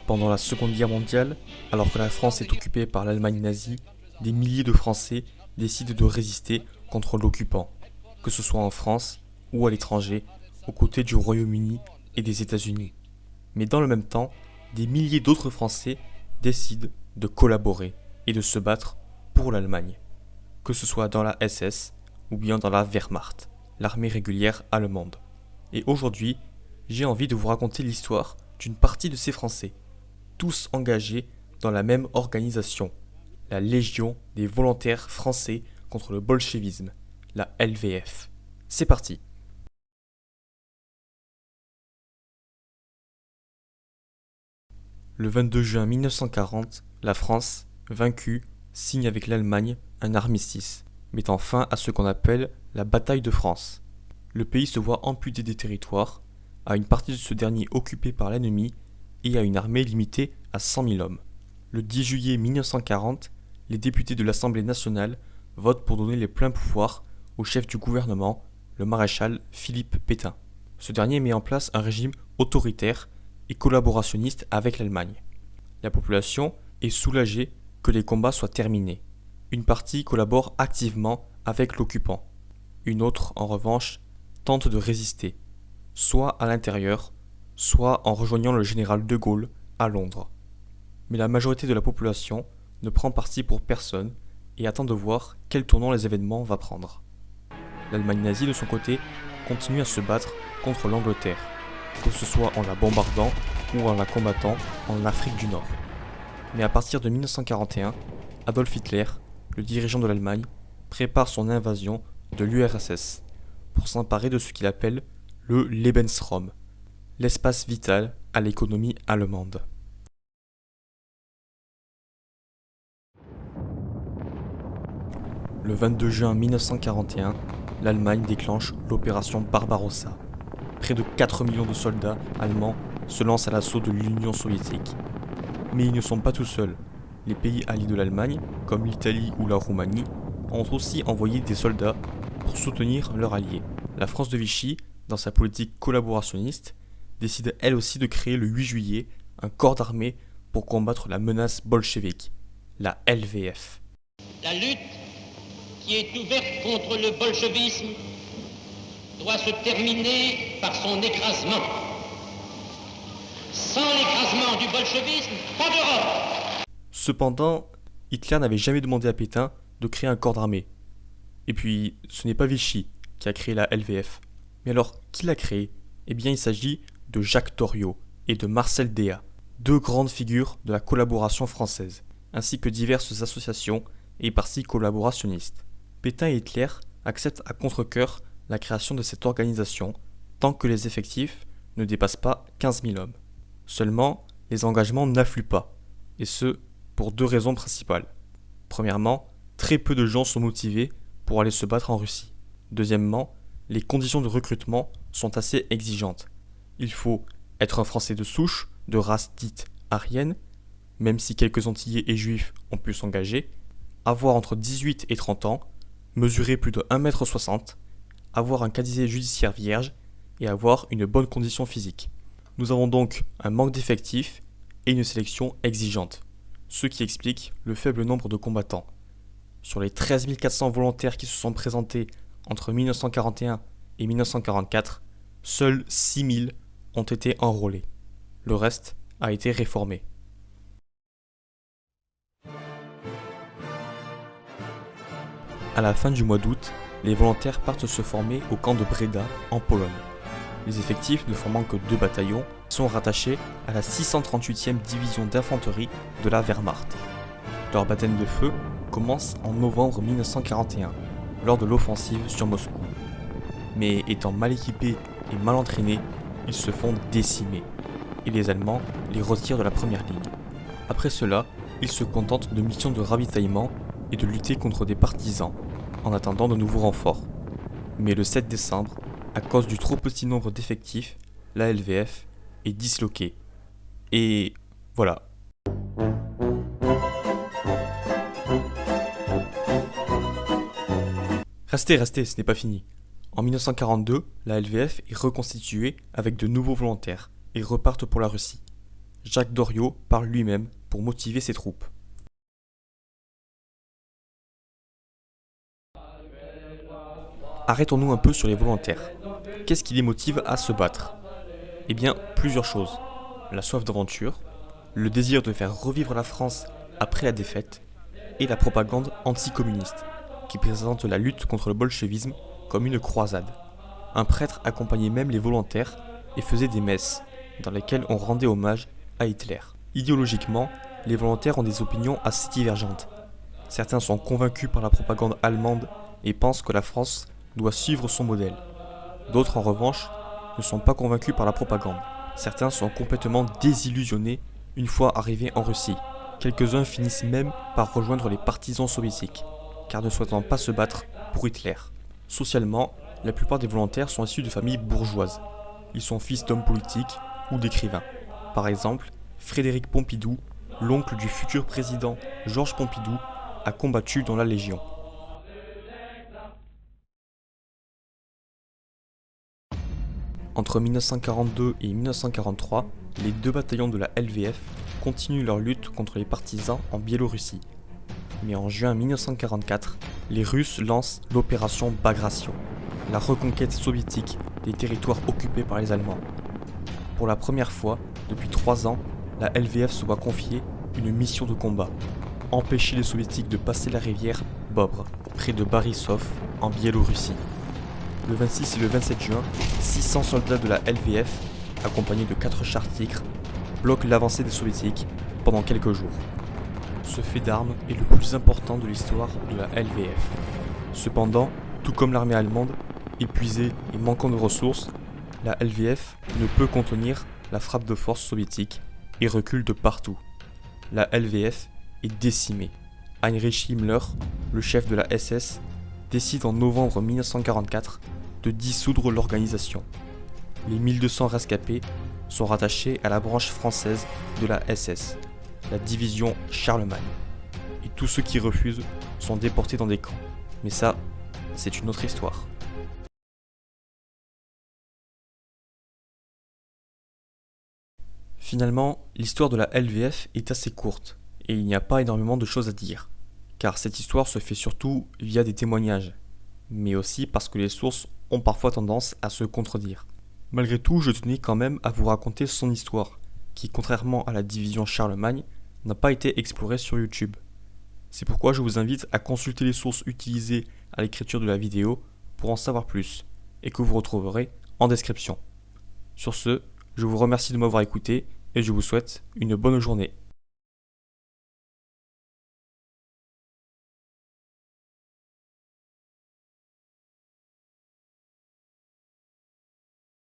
Pendant la Seconde Guerre mondiale, alors que la France est occupée par l'Allemagne nazie, des milliers de Français décident de résister contre l'occupant, que ce soit en France ou à l'étranger, aux côtés du Royaume-Uni et des États-Unis. Mais dans le même temps, des milliers d'autres Français décident de collaborer et de se battre pour l'Allemagne, que ce soit dans la SS ou bien dans la Wehrmacht, l'armée régulière allemande. Et aujourd'hui, j'ai envie de vous raconter l'histoire d'une partie de ces Français, tous engagés dans la même organisation, la Légion des volontaires français contre le bolchevisme, la LVF. C'est parti. Le 22 juin 1940, la France, vaincue, signe avec l'Allemagne un armistice, mettant fin à ce qu'on appelle la bataille de France. Le pays se voit amputé des territoires, à une partie de ce dernier occupée par l'ennemi et à une armée limitée à 100 000 hommes. Le 10 juillet 1940, les députés de l'Assemblée nationale votent pour donner les pleins pouvoirs au chef du gouvernement, le maréchal Philippe Pétain. Ce dernier met en place un régime autoritaire et collaborationniste avec l'Allemagne. La population est soulagée que les combats soient terminés. Une partie collabore activement avec l'occupant. Une autre, en revanche, tente de résister, soit à l'intérieur, soit en rejoignant le général de Gaulle à Londres. Mais la majorité de la population ne prend parti pour personne et attend de voir quel tournant les événements va prendre. L'Allemagne nazie, de son côté, continue à se battre contre l'Angleterre, que ce soit en la bombardant ou en la combattant en Afrique du Nord. Mais à partir de 1941, Adolf Hitler, le dirigeant de l'Allemagne, prépare son invasion de l'URSS pour s'emparer de ce qu'il appelle le Lebensraum, l'espace vital à l'économie allemande. Le 22 juin 1941, l'Allemagne déclenche l'opération Barbarossa. Près de 4 millions de soldats allemands se lancent à l'assaut de l'Union soviétique. Mais ils ne sont pas tout seuls. Les pays alliés de l'Allemagne, comme l'Italie ou la Roumanie, ont aussi envoyé des soldats pour soutenir leurs alliés. La France de Vichy, dans sa politique collaborationniste, décide elle aussi de créer le 8 juillet un corps d'armée pour combattre la menace bolchevique, la LVF. La lutte qui est ouverte contre le bolchevisme doit se terminer par son écrasement. Sans l'écrasement du bolchevisme, pas d'Europe. Cependant, Hitler n'avait jamais demandé à Pétain de créer un corps d'armée. Et puis, ce n'est pas Vichy qui a créé la LVF. Mais alors, qui l'a créé ? Eh bien, il s'agit de Jacques Thoriot et de Marcel Déat, deux grandes figures de la collaboration française, ainsi que diverses associations et partis collaborationnistes. Pétain et Hitler acceptent à contre-cœur la création de cette organisation tant que les effectifs ne dépassent pas 15 000 hommes. Seulement, les engagements n'affluent pas, et ce, pour deux raisons principales. Premièrement, très peu de gens sont motivés pour aller se battre en Russie. Deuxièmement, les conditions de recrutement sont assez exigeantes. Il faut être un Français de souche, de race dite aryenne, même si quelques Antillais et Juifs ont pu s'engager, avoir entre 18 et 30 ans, mesurer plus de 1,60 m, avoir un casier judiciaire vierge et avoir une bonne condition physique. Nous avons donc un manque d'effectifs et une sélection exigeante, ce qui explique le faible nombre de combattants. Sur les 13 400 volontaires qui se sont présentés entre 1941 et 1944, seuls 6 000 ont été enrôlés. Le reste a été réformé. À la fin du mois d'août, les volontaires partent se former au camp de Breda, en Pologne. Les effectifs, ne formant que 2 bataillons, sont rattachés à la 638e division d'infanterie de la Wehrmacht. Leur baptême de feu commence en novembre 1941, lors de l'offensive sur Moscou. Mais étant mal équipés et mal entraînés, ils se font décimer, et les Allemands les retirent de la première ligne. Après cela, ils se contentent de missions de ravitaillement et de lutter contre des partisans, en attendant de nouveaux renforts. Mais le 7 décembre, à cause du trop petit nombre d'effectifs, la LVF est disloquée. Et voilà. Restez, ce n'est pas fini. En 1942, la LVF est reconstituée avec de nouveaux volontaires et repartent pour la Russie. Jacques Doriot parle lui-même pour motiver ses troupes. Arrêtons-nous un peu sur les volontaires. Qu'est-ce qui les motive à se battre? Eh bien, plusieurs choses. La soif d'aventure, le désir de faire revivre la France après la défaite, et la propagande anticommuniste, qui présente la lutte contre le bolchevisme comme une croisade. Un prêtre accompagnait même les volontaires et faisait des messes, dans lesquelles on rendait hommage à Hitler. Idéologiquement, les volontaires ont des opinions assez divergentes. Certains sont convaincus par la propagande allemande et pensent que la France doit suivre son modèle. D'autres, en revanche, ne sont pas convaincus par la propagande. Certains sont complètement désillusionnés une fois arrivés en Russie. Quelques-uns finissent même par rejoindre les partisans soviétiques, car ne souhaitant pas se battre pour Hitler. Socialement, la plupart des volontaires sont issus de familles bourgeoises. Ils sont fils d'hommes politiques ou d'écrivains. Par exemple, Frédéric Pompidou, l'oncle du futur président Georges Pompidou, a combattu dans la Légion. Entre 1942 et 1943, les deux bataillons de la LVF continuent leur lutte contre les partisans en Biélorussie. Mais en juin 1944, les Russes lancent l'opération Bagration, la reconquête soviétique des territoires occupés par les Allemands. Pour la première fois, depuis 3 ans, la LVF se voit confier une mission de combat, empêcher les soviétiques de passer la rivière Bobr, près de Borisov, en Biélorussie. Le 26 et le 27 juin, 600 soldats de la LVF, accompagnés de 4 chars Tigre, bloquent l'avancée des soviétiques pendant quelques jours. Ce fait d'armes est le plus important de l'histoire de la LVF. Cependant, tout comme l'armée allemande, épuisée et manquant de ressources, la LVF ne peut contenir la frappe de force soviétique et recule de partout. La LVF est décimée. Heinrich Himmler, le chef de la SS, décide en novembre 1944 de dissoudre l'organisation. Les 1200 rescapés sont rattachés à la branche française de la SS, la division Charlemagne. Et tous ceux qui refusent sont déportés dans des camps. Mais ça, c'est une autre histoire. Finalement, l'histoire de la LVF est assez courte, et il n'y a pas énormément de choses à dire, car cette histoire se fait surtout via des témoignages, mais aussi parce que les sources ont parfois tendance à se contredire. Malgré tout, je tenais quand même à vous raconter son histoire, qui, contrairement à la division Charlemagne, n'a pas été explorée sur YouTube. C'est pourquoi je vous invite à consulter les sources utilisées à l'écriture de la vidéo pour en savoir plus, et que vous retrouverez en description. Sur ce, je vous remercie de m'avoir écouté et je vous souhaite une bonne journée.